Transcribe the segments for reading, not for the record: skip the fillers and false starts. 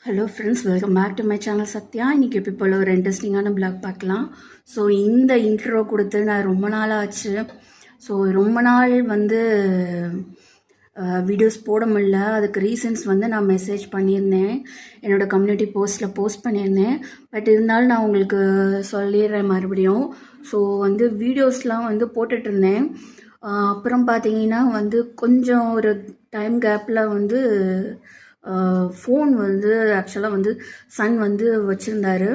Hello friends, welcome back to my channel Sathya. இன்றைக்கி இப்போ ஒரு இன்ட்ரெஸ்டிங்கான பிளாக் பார்க்கலாம். ஸோ இந்த இன்ட்ரோ கொடுத்து நான் ரொம்ப நாள் ஆச்சு. ஸோ ரொம்ப நாள் வீடியோஸ் போட முடியல. அதுக்கு ரீசன்ஸ் நான் மெசேஜ் பண்ணியிருந்தேன், என்னோடய கம்யூனிட்டி போஸ்ட்டில் போஸ்ட் பண்ணியிருந்தேன். பட் இருந்தாலும் நான் உங்களுக்கு சொல்லிடுறேன் மறுபடியும். ஸோ வீடியோஸ்லாம் போட்டுட்ருந்தேன். அப்புறம் பார்த்தீங்கன்னா கொஞ்சம் ஒரு டைம் கேப்பில் ஃபோன் ஆக்சுவலாக சன் வச்சுருந்தாரு.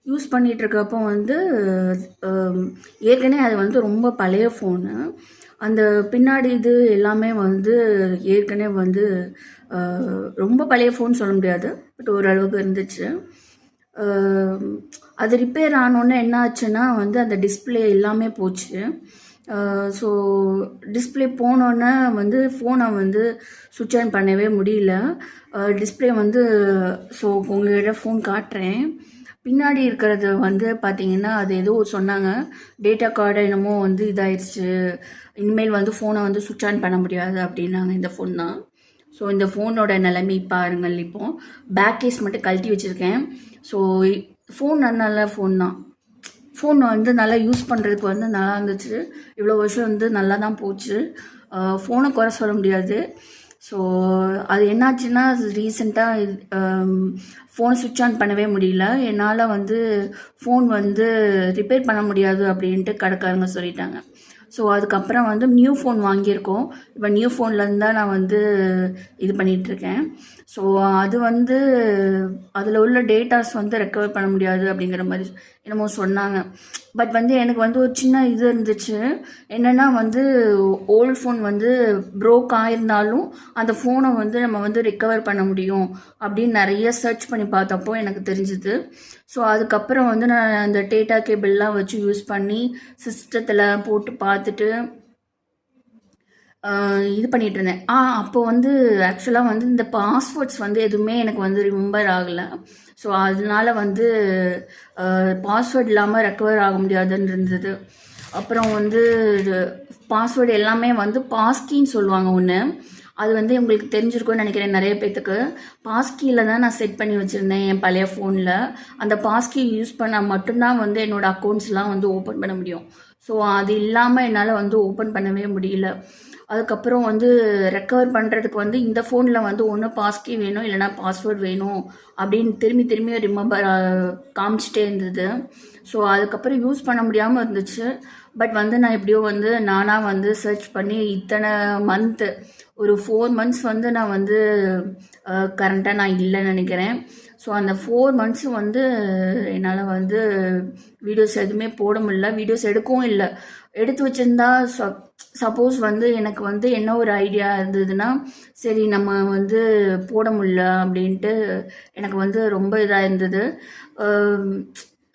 யூஸ் பண்ணிகிட்ருக்கப்போ ஏற்கனவே அது ரொம்ப பழைய ஃபோனு. அந்த பின்னாடி இது எல்லாமே ஏற்கனவே ரொம்ப பழைய ஃபோன் சொல்ல முடியாது, பட் ஓரளவுக்கு இருந்துச்சு. அது ரிப்பேர் ஆனோடனே என்ன ஆச்சுன்னா அந்த டிஸ்பிளே எல்லாமே போச்சு. ஸோ டிஸ்பிளே போனோன்னே ஃபோனை சுவிட்ச் ஆன் பண்ணவே முடியல. டிஸ்பிளே ஸோ உங்கள்கிட்ட ஃபோன் காட்டுறேன். பின்னாடி இருக்கிறது பார்த்தீங்கன்னா அது ஏதோ சொன்னாங்க, டேட்டா கார்டு என்னமோ இதாகிடுச்சு, இனிமேல் ஃபோனை சுவிட்ச் ஆன் பண்ண முடியாது அப்படின்னாங்க. இந்த ஃபோன் தான். ஸோ இந்த ஃபோனோட நிலைமை பாருங்கள். இப்போது பேக் கேஸ் மட்டும் கழட்டி வச்சுருக்கேன். ஸோ ஃபோன் நல்ல ஃபோன் தான். ஃபோன் நல்லா யூஸ் பண்ணுறதுக்கு நல்லா இருந்துச்சு. இவ்வளோ வருஷம் நல்லா தான் போச்சு. ஃபோனை குறை சொல்ல முடியாது. ஸோ அது என்னாச்சுன்னா, ரீசெண்டாக ஃபோனை சுவிட்ச் ஆன் பண்ணவே முடியல. என்னால் ஃபோன் ரிப்பேர் பண்ண முடியாது அப்படின்ட்டு கடைக்காரங்க சொல்லிட்டாங்க. ஸோ அதுக்கப்புறம் நியூ ஃபோன் வாங்கியிருக்கோம். இப்போ நியூ ஃபோன்லேருந்து தான் நான் இது பண்ணிகிட்ருக்கேன். ஸோ அது அதில் உள்ள டேட்டாஸ் ரெக்கவர் பண்ண முடியாது அப்படிங்கிற மாதிரி என்னமோ சொன்னாங்க. பட் எனக்கு ஒரு சின்ன இது இருந்துச்சு. என்னென்னா ஓல்டு ஃபோன் ப்ரோக் ஆயிருந்தாலும் அந்த ஃபோனை நம்ம ரிக்கவர் பண்ண முடியும் அப்படின்னு நிறைய சர்ச் பண்ணி பார்த்தப்போ எனக்கு தெரிஞ்சுது. ஸோ அதுக்கப்புறம் நான் அந்த டேட்டா கேபிள்லாம் வச்சு யூஸ் பண்ணி சிஸ்டத்தில் போட்டு பார்த்துட்டு இது பண்ணிகிட்டு இருந்தேன். அப்போ ஆக்சுவலாக இந்த பாஸ்வேர்ட்ஸ் எதுவுமே எனக்கு ரிமெம்பர் ஆகலை. ஸோ அதனால பாஸ்வேர்ட் இல்லாமல் ரெக்கவர் ஆக முடியாதுன்னு இருந்தது. அப்புறம் பாஸ்வேர்டு எல்லாமே பாஸ்கீன்னு சொல்லுவாங்க ஒன்று. அது உங்களுக்கு தெரிஞ்சிருக்கும்னு நினைக்கிறேன் நிறைய பேர்த்துக்கு. பாஸ்கீயில் தான் நான் செட் பண்ணி வச்சுருந்தேன் என் பழைய ஃபோனில். அந்த பாஸ்கீ யூஸ் பண்ணால் மட்டும்தான் என்னோடய அக்கௌண்ட்ஸ்லாம் ஓப்பன் பண்ண முடியும். ஸோ அது இல்லாமல் என்னால் ஓப்பன் பண்ணவே முடியல. அதுக்கப்புறம் ரெக்கவர் பண்ணுறதுக்கு இந்த ஃபோனில் ஒன்று பாஸ்கீ வேணும், இல்லைனா பாஸ்வேர்ட் வேணும் அப்படின்னு திரும்பி ரிமெம்பர் காமிச்சிட்டே இருந்தது. ஸோ அதுக்கப்புறம் யூஸ் பண்ண முடியாமல் இருந்துச்சு. பட் நான் எப்படியோ நானாக சர்ச் பண்ணி இத்தனை மந்த்து ஒரு 4 months நான் கரண்ட்டாக நான் இல்லைன்னு நினைக்கிறேன். ஸோ அந்த 4 months என்னால் வீடியோஸ் எதுவுமே போட முடியல, வீடியோஸ் எடுக்கவும் இல்லை. எடுத்து வச்சுருந்தா சப்போஸ் எனக்கு என்ன ஒரு ஐடியா இருந்ததுன்னா, சரி நம்ம போட முடியல அப்படின்ட்டு எனக்கு ரொம்ப இதாக இருந்தது.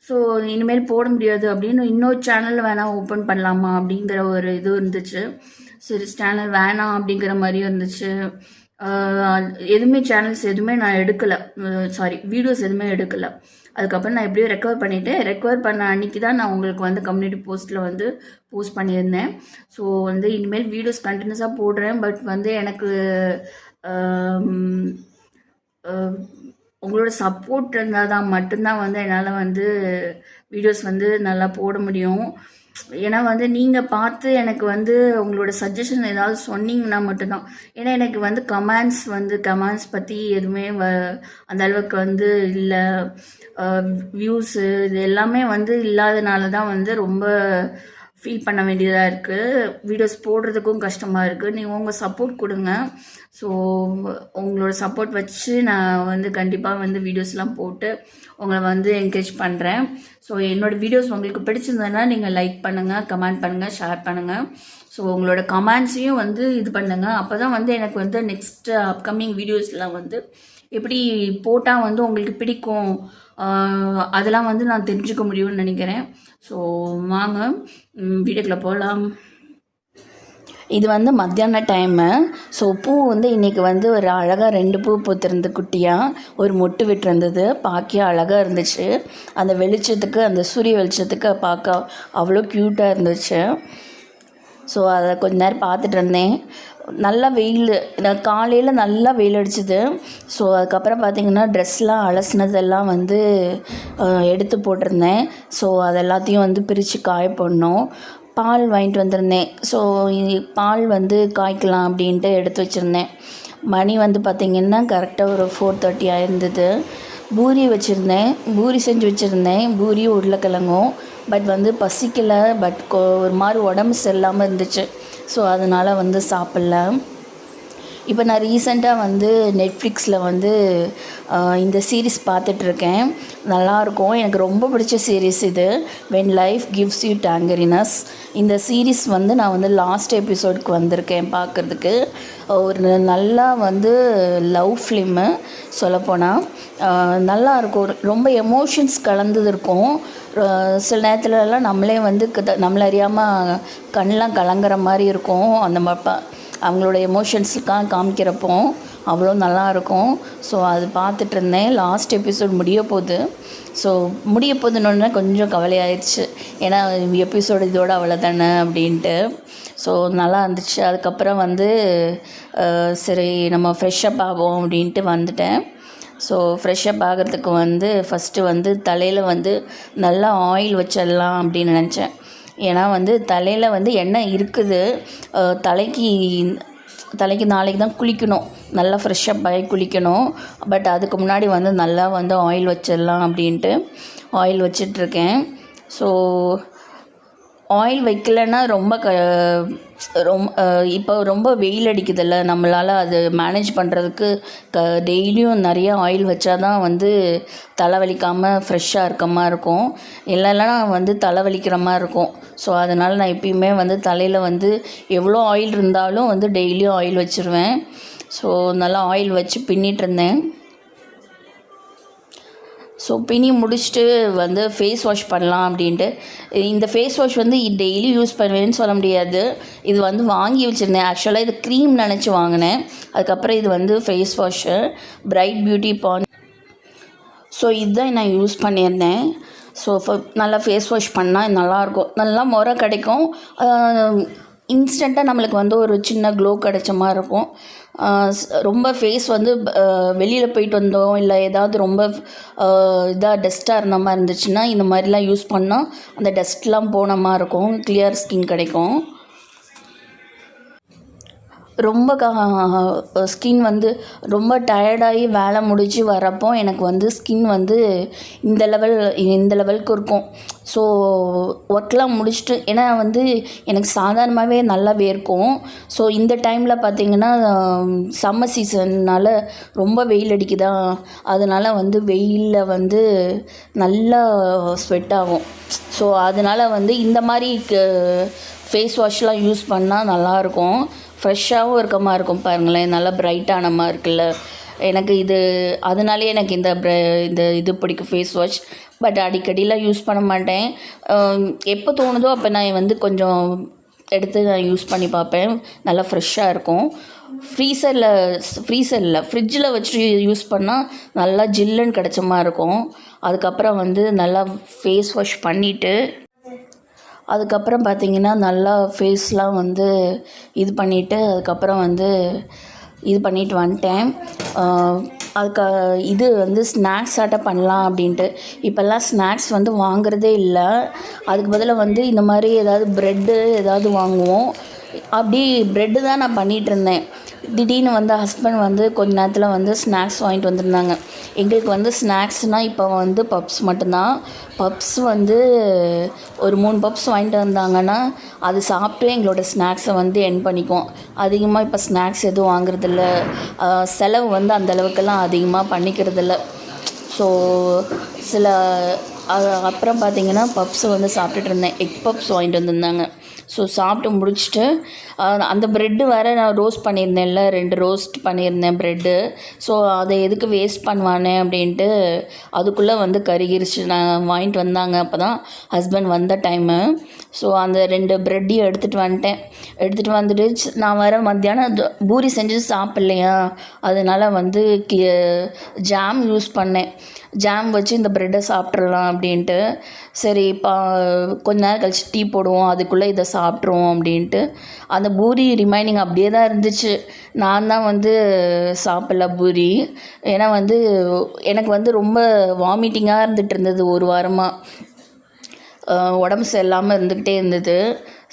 ஸோ இனிமேல் போட முடியாது அப்படின்னு இன்னொரு சேனல் வேணால் ஓப்பன் பண்ணலாமா அப்படிங்கிற ஒரு இது இருந்துச்சு. சரி, சேனல் வேணாம் அப்படிங்கிற மாதிரியும் இருந்துச்சு. எதுவுமே சேனல்ஸ் எதுவுமே நான் எடுக்கலை, வீடியோஸ் எதுவுமே எடுக்கலை. அதுக்கப்புறம் நான் எப்படியோ ரெக்கவர் பண்ணிவிட்டேன். ரெக்கவர் பண்ண அன்றைக்கி தான் நான் உங்களுக்கு கம்யூனிட்டி போஸ்ட்டில் போஸ்ட் பண்ணியிருந்தேன். ஸோ இனிமேல் வீடியோஸ் கண்டினியூஸாக போடுறேன். பட் எனக்கு உங்களோட சப்போர்ட் இருந்தால் தான் மட்டும்தான் என்னால் வீடியோஸ் நல்லா போட முடியும். ஏன்னா நீங்கள் பார்த்து எனக்கு உங்களோட சஜஷன் ஏதாவது சொன்னீங்கன்னா மட்டும்தான். ஏன்னா எனக்கு கமெண்ட்ஸ் பற்றி எதுவுமே அந்த அளவுக்கு இல்லை. வியூஸு இது எல்லாமே இல்லாதனால தான் ரொம்ப ஃபீல் பண்ண வேண்டியதாக இருக்குது. வீடியோஸ் போடுறதுக்கும் கஷ்டமாக இருக்குது. நீங்கள் உங்கள் சப்போர்ட் கொடுங்க. ஸோ உங்களோட சப்போர்ட் வச்சு நான் கண்டிப்பாக வீடியோஸ்லாம் போட்டு உங்களை என்கரேஜ் பண்ணுறேன். ஸோ என்னோடய வீடியோஸ் உங்களுக்கு பிடிச்சிருந்ததுன்னா நீங்கள் லைக் பண்ணுங்கள், கமெண்ட் பண்ணுங்கள், ஷேர் பண்ணுங்கள். ஸோ உங்களோட கமெண்ட்ஸையும் இது பண்ணுங்கள். அப்போ தான் எனக்கு நெக்ஸ்ட்டு அப்கமிங் வீடியோஸ்லாம் எப்படி போட்டால் உங்களுக்கு பிடிக்கும் அதெல்லாம் நான் தெரிஞ்சுக்க முடியும்னு நினைக்கிறேன். ஸோ வாங்க வீடியோக்குள்ளே போகலாம். இது மத்தியான டைமு. ஸோ பூ இன்றைக்கி ஒரு அழகாக 2 பூ பூத்திருந்து குட்டியாக ஒரு மொட்டு விட்டுருந்தது. பார்க்க அழகாக இருந்துச்சு. அந்த வெளிச்சத்துக்கு, அந்த சூரிய வெளிச்சத்துக்கு பார்க்க அவ்வளோ க்யூட்டாக இருந்துச்சு. ஸோ அதை கொஞ்ச நேரம் பார்த்துட்டு இருந்தேன். நல்லா வெயில், நான் காலையில் நல்லா வெயில் அடிச்சுது. ஸோ அதுக்கப்புறம் பார்த்திங்கன்னா ட்ரெஸ்லாம் அலசினதெல்லாம் வந்து எடுத்து போட்டிருந்தேன். ஸோ அது எல்லாத்தையும் வந்து பிரித்து காய போடணும். பால் வாங்கிட்டு வந்திருந்தேன். ஸோ பால் வந்து காய்க்கலாம் அப்படின்ட்டு எடுத்து வச்சுருந்தேன். மணி வந்து பார்த்திங்கன்னா கரெக்டாக ஒரு 4:30 ஆயிருந்தது. பூரி வச்சுருந்தேன், பூரி செஞ்சு வச்சுருந்தேன், பூரியும் உருளைக்கிழங்கும். பட் வந்து பசிக்கலை, பட் ஒரு மாதிரி உடம்பு சரியில்லாமல் இருந்துச்சு. ஸோ அதனால் வந்து சாப்பிட்ல. இப்போ நான் ரீசெண்டாக வந்து நெட்ஃப்ளிக்ஸில் வந்து இந்த சீரீஸ் பார்த்துட்ருக்கேன். நல்லாயிருக்கும். எனக்கு ரொம்ப பிடிச்ச சீரீஸ் இது, வென் லைஃப் கிவ்ஸ் யூ டேங்கரினஸ். இந்த சீரீஸ் வந்து நான் வந்து லாஸ்ட் எபிசோடுக்கு வந்திருக்கேன் பார்க்குறதுக்கு. ஒரு நல்லா வந்து லவ் ஃபிலிமு சொல்லப்போனால் நல்லாயிருக்கும். ரொம்ப எமோஷன்ஸ் கலந்தது இருக்கும். சில நேரத்துலலாம் நம்மளே வந்து நம்மளை அறியாமல் கண்ணெலாம் கலங்குற மாதிரி இருக்கும். அந்த அவங்களோட எமோஷன்ஸுக்காக காமிக்கிறப்போ அவ்வளோ நல்லாயிருக்கும். ஸோ அது பார்த்துட்டு இருந்தேன். லாஸ்ட் எபிசோட் முடிய போகுதுன்னு கொஞ்சம் கவலையாயிடுச்சு. ஏன்னா எபிசோடு இதோட அவ்வளோதானே அப்படின்ட்டு. ஸோ நல்லா இருந்துச்சு. அதுக்கப்புறம் வந்து சரி நம்ம ஃப்ரெஷ்ஷப் ஆகும் அப்படின்ட்டு வந்துட்டேன். ஸோ ஃப்ரெஷ்ஷப் ஆகிறதுக்கு வந்து ஃபஸ்ட்டு வந்து தலையில் வந்து நல்லா ஆயில் வச்சிடலாம் அப்படின்னு நினச்சேன். ஏன்னா வந்து தலையில் வந்து எண்ணெய் இருக்குது. தலைக்கு நாளைக்கு தான் குளிக்கணும், நல்லா ஃப்ரெஷ்ஷப் ஆகி குளிக்கணும். பட் அதுக்கு முன்னாடி வந்து நல்லா வந்து ஆயில் வச்சிடலாம் அப்படின்ட்டு ஆயில் வச்சிட்ருக்கேன். ஸோ ஆயில் வைக்கலைன்னா இப்போ ரொம்ப வெயில் அடிக்குதில்ல, நம்மளால் அது மேனேஜ் பண்ணுறதுக்கு டெய்லியும் நிறைய ஆயில் வச்சா தான் வந்து தலைவலிக்காமல் ஃப்ரெஷ்ஷாக இருக்க மாதிரி இருக்கும். இல்லைன்னா வந்து தலைவலிக்கிற மாதிரி இருக்கும். ஸோ அதனால் நான் எப்பயுமே வந்து தலையில் வந்து எவ்வளோ ஆயில் இருந்தாலும் வந்து டெய்லியும் ஆயில் வச்சுருவேன். ஸோ நல்லா ஆயில் வச்சு பின்னிகிட்ருந்தேன். ஸோ பின்னி முடிச்சுட்டு வந்து ஃபேஸ் வாஷ் பண்ணலாம் அப்படின்ட்டு. இந்த ஃபேஸ் வாஷ் வந்து டெய்லி யூஸ் பண்ணுவேன்னு சொல்ல முடியாது. இது வந்து வாங்கி வச்சுருந்தேன். ஆக்சுவலாக இது க்ரீம் நினச்சி வாங்கினேன். அதுக்கப்புறம் இது வந்து face wash, bright beauty Pond. So இதுதான் நான் யூஸ் பண்ணியிருந்தேன். ஸோ நல்லா ஃபேஸ் வாஷ் பண்ணால் நல்லாயிருக்கும், நல்லா முறை கிடைக்கும். இன்ஸ்டண்ட்டாக நம்மளுக்கு வந்து ஒரு சின்ன க்ளோ கிடைச்ச மாதிரி இருக்கும். ரொம்ப ஃபேஸ் வந்து வெளியில் போயிட்டு வந்தோம் இல்லை ஏதாவது ரொம்ப டஸ்ட்டாக இருந்த மாதிரி இருந்துச்சுன்னா இந்த மாதிரிலாம் யூஸ் பண்ணால் அந்த டஸ்ட்லாம் போன மாதிரி இருக்கும், கிளியர் ஸ்கின் கிடைக்கும். ரொம்ப ஸ்கின் வந்து ரொம்ப டயர்டாகி வேலை முடிச்சு வரப்போ எனக்கு வந்து ஸ்கின் வந்து இந்த லெவலுக்கு இருக்கும். ஸோ ஒர்க்லாம் முடிச்சுட்டு, ஏன்னா வந்து எனக்கு சாதாரணமாகவே நல்லா வேர்க்கும். ஸோ இந்த டைமில் பார்த்திங்கன்னா சம்மர் சீசன்னால் ரொம்ப வெயில் அடிக்குதா, அதனால் வந்து வெயிலில் வந்து நல்லா ஸ்வெட் ஆகும். ஸோ அதனால் வந்து இந்த மாதிரி ஃபேஸ் வாஷ்லாம் யூஸ் பண்ணால் நல்லாயிருக்கும். ஃப்ரெஷ்ஷாகவும் இருக்க மாதிரி இருக்கும். பாருங்களேன், நல்லா பிரைட்டான மாதிரி இருக்குல்ல. எனக்கு அதனாலே எனக்கு இந்த இது பிடிக்கும் ஃபேஸ் வாஷ். பட் அடிக்கடிலாம் யூஸ் பண்ண மாட்டேன். எப்போ தோணுதோ அப்போ நான் வந்து கொஞ்சம் எடுத்து நான் யூஸ் பண்ணி பார்ப்பேன். நல்லா ஃப்ரெஷ்ஷாக இருக்கும். ஃப்ரிட்ஜில் வச்சு யூஸ் பண்ணால் நல்லா ஜில்லுன்னு கிடச்ச மாதிரி இருக்கும். அதுக்கப்புறம் வந்து நல்லா ஃபேஸ் வாஷ் பண்ணிவிட்டு அதுக்கப்புறம் பார்த்திங்கன்னா நல்லா ஃபேஸ்லாம் வந்து இது பண்ணிவிட்டு அதுக்கப்புறம் வந்து இது பண்ணிவிட்டு வந்துட்டேன். இது வந்து ஸ்நாக்ஸ் ஆட்டம் பண்ணலாம் அப்படின்ட்டு. இப்போல்லாம் ஸ்நாக்ஸ் வந்து வாங்குறதே இல்லை. அதுக்கு பதிலாக வந்து இந்த மாதிரி ஏதாவது ப்ரெட்டு ஏதாவது வாங்குவோம். அப்படி ப்ரெட்டு தான் நான் பண்ணிகிட்ருந்தேன். திடீர்னு வந்து ஹஸ்பண்ட் வந்து கொஞ்ச நேரத்தில் வந்து ஸ்நாக்ஸ் வாங்கிட்டு வந்திருந்தாங்க. எங்களுக்கு வந்து ஸ்நாக்ஸ்னால் இப்போ வந்து பப்ஸ் மட்டும்தான். பப்ஸ் வந்து ஒரு 3 பப்ஸ் வாங்கிட்டு வந்தாங்கன்னா அது சாப்பிட்டு எங்களோட ஸ்நாக்ஸை வந்து எண்ட் பண்ணிக்குவோம். அதிகமாக இப்போ ஸ்நாக்ஸ் எதுவும் வாங்குறதில்ல. செலவு வந்து அந்தளவுக்கெல்லாம் அதிகமாக பண்ணிக்கிறதில்ல. ஸோ அப்புறம் பார்த்திங்கன்னா பப்ஸை வந்து சாப்பிட்டுட்டு இருந்தேன். எக் பப்ஸ் வாங்கிட்டு வந்திருந்தாங்க. ஸோ சாப்பிட்டு முடிச்சுட்டு அந்த ப்ரெட்டு வேறு நான் ரோஸ்ட் பண்ணியிருந்தேன்ல, 2 ரோஸ்ட் பண்ணியிருந்தேன் ப்ரெட்டு. ஸோ அதை எதுக்கு வேஸ்ட் பண்ணுவானே அப்படின்ட்டு அதுக்குள்ளே வந்து கருகிருச்சு. நான் வாங்கிட்டு வந்தாங்க அப்போ தான் ஹஸ்பண்ட் வந்த டைமு. ஸோ அந்த 2 ப்ரெட்டையும் எடுத்துகிட்டு வந்துட்டு நான் வர மத்தியானம் பூரி செஞ்சு சாப்பிட்லையா, அதனால் வந்து ஜாம் யூஸ் பண்ணேன். ஜாம் வச்சு இந்த ப்ரெட்டை சாப்பிட்றலாம் அப்படின்ட்டு. சரி கொஞ்ச நேரம் கழிச்சு டீ போடுவோம், அதுக்குள்ளே இதை சாப்பிட்ருவோம் அப்படின்ட்டு. அந்த பூரி ரிமைனிங் அப்படியே தான் இருந்துச்சு. நான் தான் வந்து சாப்பிட்ல பூரி. ஏன்னா வந்து எனக்கு வந்து ரொம்ப வாமிட்டிங்காக இருந்துகிட்டு இருந்தது ஒரு வாரமாக. உடம்பு சரியில்லாமல் இருந்துக்கிட்டே இருந்தது.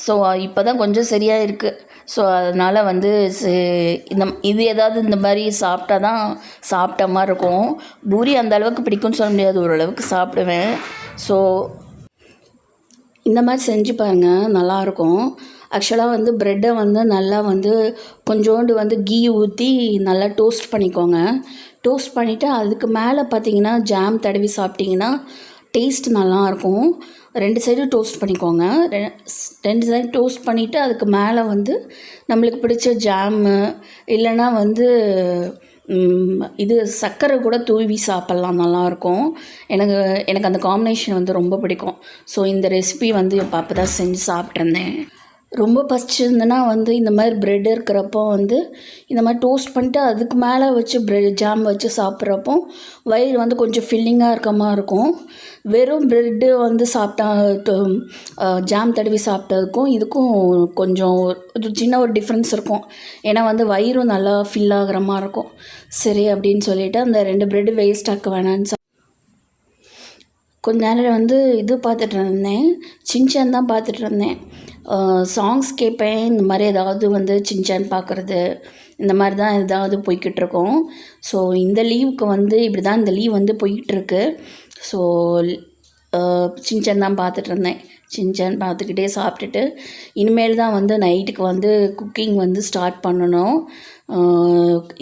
ஸோ இப்போ தான் கொஞ்சம் சரியாக இருக்குது. ஸோ அதனால் வந்து இது ஏதாவது இந்த மாதிரி சாப்பிட்டா தான் சாப்பிட்ட மாதிரி இருக்கும். பூரி அந்த அளவுக்கு பிடிக்கும்னு சொல்ல முடியாது, ஓரளவுக்கு சாப்பிடுவேன். ஸோ இந்த மாதிரி செஞ்சு பாருங்கள், நல்லாயிருக்கும். ஆக்சுவலாக வந்து ப்ரெட்டை வந்து நல்லா வந்து கொஞ்சோண்டு வந்து கீ ஊற்றி நல்லா டோஸ்ட் பண்ணிக்கோங்க. டோஸ்ட் பண்ணிவிட்டு அதுக்கு மேலே பார்த்தீங்கன்னா ஜாம் தடவி சாப்பிட்டிங்கன்னா டேஸ்ட் நல்லாயிருக்கும். 2 சைடும் டோஸ்ட் பண்ணிக்கோங்க. 2 சைடு டோஸ்ட் பண்ணிவிட்டு அதுக்கு மேலே வந்து நம்மளுக்கு பிடிச்ச ஜாமு இல்லைன்னா வந்து இது சர்க்கரை கூட தூவி சாப்பிட்லாம், நல்லாயிருக்கும். எனக்கு அந்த காம்பினேஷன் வந்து ரொம்ப பிடிக்கும். ஸோ இந்த ரெசிபி வந்து அப்போ தான் செஞ்சு சாப்பிட்ருந்தேன். ரொம்ப பசிச்சிருந்தேன்னா வந்து இந்த மாதிரி ப்ரெட் இருக்கிறப்போ வந்து இந்த மாதிரி டோஸ்ட் பண்ணிட்டு அதுக்கு மேலே வச்சு ஜாம் வச்சு சாப்பிட்றப்போ வயிறு வந்து கொஞ்சம் ஃபில்லிங்காக இருக்க மாதிரி இருக்கும். வெறும் ப்ரெட்டு வந்து சாப்பிட்டா ஜாம் தடவி சாப்பிட்டதுக்கும் இதுக்கும் கொஞ்சம் ஒரு சின்ன ஒரு டிஃப்ரென்ஸ் இருக்கும். ஏன்னா வந்து வயிறும் நல்லா ஃபில் ஆகிற மாதிரி இருக்கும். சரி அப்படின்னு சொல்லிவிட்டு அந்த 2 ப்ரெட்டு வேஸ்ட் ஆக்க வேணான்னு கொஞ்ச நேரம் வந்து இது பார்த்துட்டு இருந்தேன், சின்சான் தான் பார்த்துட்டு இருந்தேன். சாங்ஸ் கேட்பேன். இந்த மாதிரி ஏதாவது வந்து சின்சான் பார்க்குறது, இந்த மாதிரி தான் ஏதாவது போய்கிட்டுருக்கோம். ஸோ இந்த லீவுக்கு வந்து இப்படி தான் இந்த லீவ் வந்து போய்கிட்டுருக்கு. ஸோ சின்சான் தான் பார்த்துட்டு இருந்தேன். சின்சான் பார்த்துக்கிட்டே சாப்பிட்டுட்டு இனிமேல் தான் வந்து நைட்டுக்கு வந்து குக்கிங் வந்து ஸ்டார்ட் பண்ணணும்.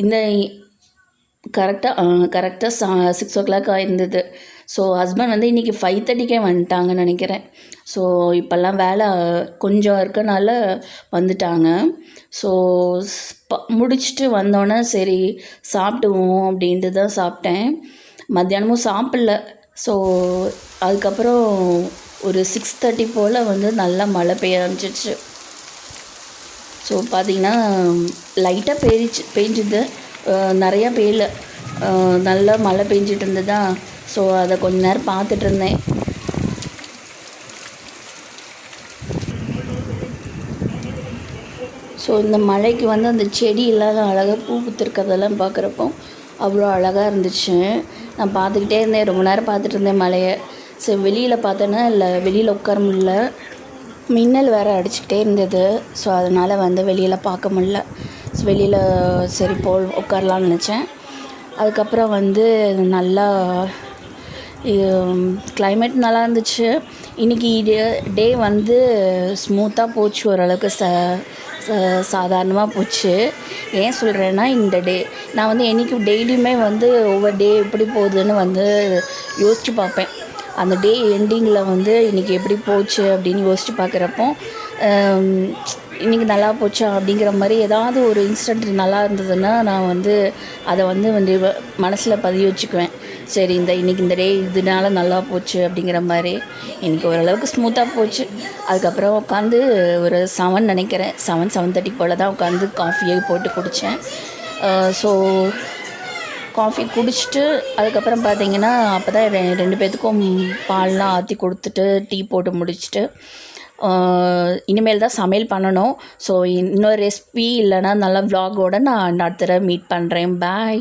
இந்த கரெக்டாக 6 o'clock ஆயிருந்தது. ஸோ ஹஸ்பண்ட் வந்து இன்றைக்கி 5:30க்கே வந்துட்டாங்கன்னு நினைக்கிறேன். ஸோ இப்போல்லாம் வேலை கொஞ்சம் இருக்கனால வந்துட்டாங்க. ஸோ முடிச்சுட்டு வந்தோன்னே சரி சாப்பிடுவோம் அப்படின்ட்டு தான் சாப்பிட்டேன். மத்தியானமும் சாப்பிடல. ஸோ அதுக்கப்புறம் ஒரு 6:30 போல் வந்து நல்லா மழை பெய்ய ஆரம்பிச்சிச்சு. ஸோ பார்த்திங்கன்னா லைட்டாக பெஞ்சுது, நிறையா பெய்யல, நல்லா மழை பெஞ்சிட்டு இருந்ததா. ஸோ அதை கொஞ்ச நேரம் பார்த்துட்டு இருந்தேன். ஸோ இந்த மழைக்கு வந்து அந்த செடியெல்லாம் அழகாக பூ பூத்திருக்கிறதெல்லாம் பார்க்குறப்போ அவ்வளோ அழகாக இருந்துச்சு. நான் பார்த்துக்கிட்டே இருந்தேன், ரொம்ப நேரம் பார்த்துட்டு இருந்தேன் மழையை. சரி வெளியில் பார்த்தோன்னா இல்லை, வெளியில் உட்கார முடியல, மின்னல் வேறு அடிச்சுக்கிட்டே இருந்தது. ஸோ அதனால் வந்து வெளியில் பார்க்க முடியல. ஸோ வெளியில் சரி உட்காரலான்னு நினச்சேன். அதுக்கப்புறம் வந்து நல்லா கிளைமேட் நல்லா இருந்துச்சு. இன்றைக்கி டே வந்து ஸ்மூத்தாக போச்சு, ஓரளவுக்கு சாதாரணமாக போச்சு. ஏன் சொல்கிறேன்னா இந்த நான் வந்து என்றைக்கு டெய்லியுமே வந்து ஒவ்வொரு டே எப்படி போகுதுன்னு வந்து யோசித்து பார்ப்பேன். அந்த டே எண்டிங்கில் வந்து இன்றைக்கி எப்படி போச்சு அப்படின்னு யோசித்து பார்க்குறப்போ இன்றைக்கி நல்லா போச்சா அப்படிங்கிற மாதிரி ஏதாவது ஒரு இன்சிடெண்ட் நல்லா இருந்ததுன்னா நான் வந்து அதை வந்து மனசில் பதிய வச்சுக்குவேன். சரி இன்றைக்கி இந்த டே இதனால நல்லா போச்சு அப்படிங்கிற மாதிரி. இன்றைக்கி ஓரளவுக்கு ஸ்மூத்தாக போச்சு. அதுக்கப்புறம் உட்காந்து ஒரு 7:30 போல் தான் உட்காந்து காஃபியை போட்டு குடித்தேன். ஸோ காஃபி குடிச்சிட்டு அதுக்கப்புறம் பார்த்திங்கன்னா அப்போ தான் 2 பேர்த்துக்கும் பால்லாம் ஆற்றி கொடுத்துட்டு டீ போட்டு முடிச்சுட்டு இனிமேல் தான் சமையல் பண்ணணும். ஸோ இன்னொரு ரெசிபி இல்லைனா நல்ல விலாகோடு நான் அடுத்த தடவை மீட் பண்ணுறேன். பாய்.